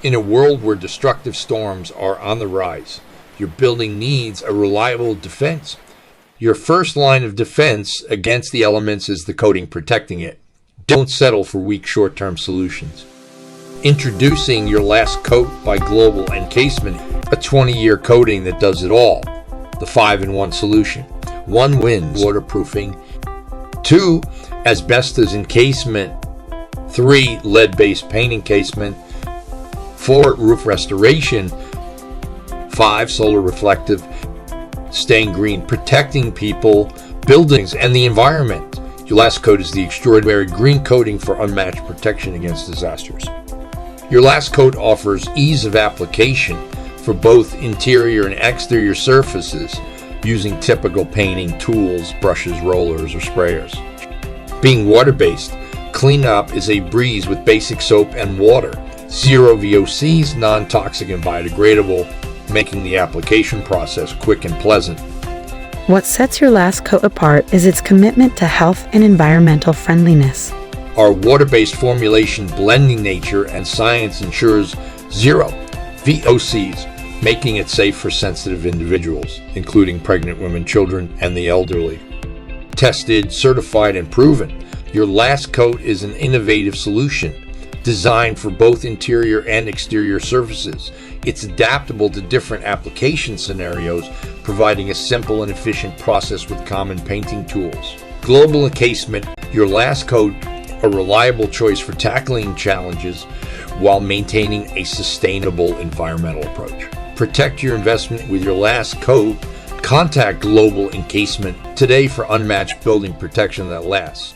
In a world where destructive storms are on the rise, your building needs a reliable defense. Your first line of defense against the elements is the coating protecting it. Don't settle for weak short-term solutions. Introducing your last coat by Global Encasement, a 20-year coating that does it all. The 5-in-1 solution. 1 wins waterproofing, 2 asbestos encasement, 3 lead-based paint encasement, 4 roof restoration, 5 solar reflective, staying green, protecting people, buildings, and the environment. Your last coat is the extraordinary green coating for unmatched protection against disasters. Your last coat offers ease of application for both interior and exterior surfaces using typical painting tools, brushes, rollers, or sprayers. Being water-based, cleanup is a breeze with basic soap and water. 0 VOCs, non-toxic and biodegradable, making the application process quick and pleasant. What sets your last coat apart is its commitment to health and environmental friendliness. Our water-based formulation blending nature and science ensures 0 VOCs, making it safe for sensitive individuals, including pregnant women, children, and the elderly. Tested, certified, and proven, your last coat is an innovative solution designed for both interior and exterior surfaces. It's adaptable to different application scenarios, providing a simple and efficient process with common painting tools. Global Encasement, your last coat, a reliable choice for tackling challenges while maintaining a sustainable environmental approach. Protect your investment with your last coat. Contact Global Encasement today for unmatched building protection that lasts.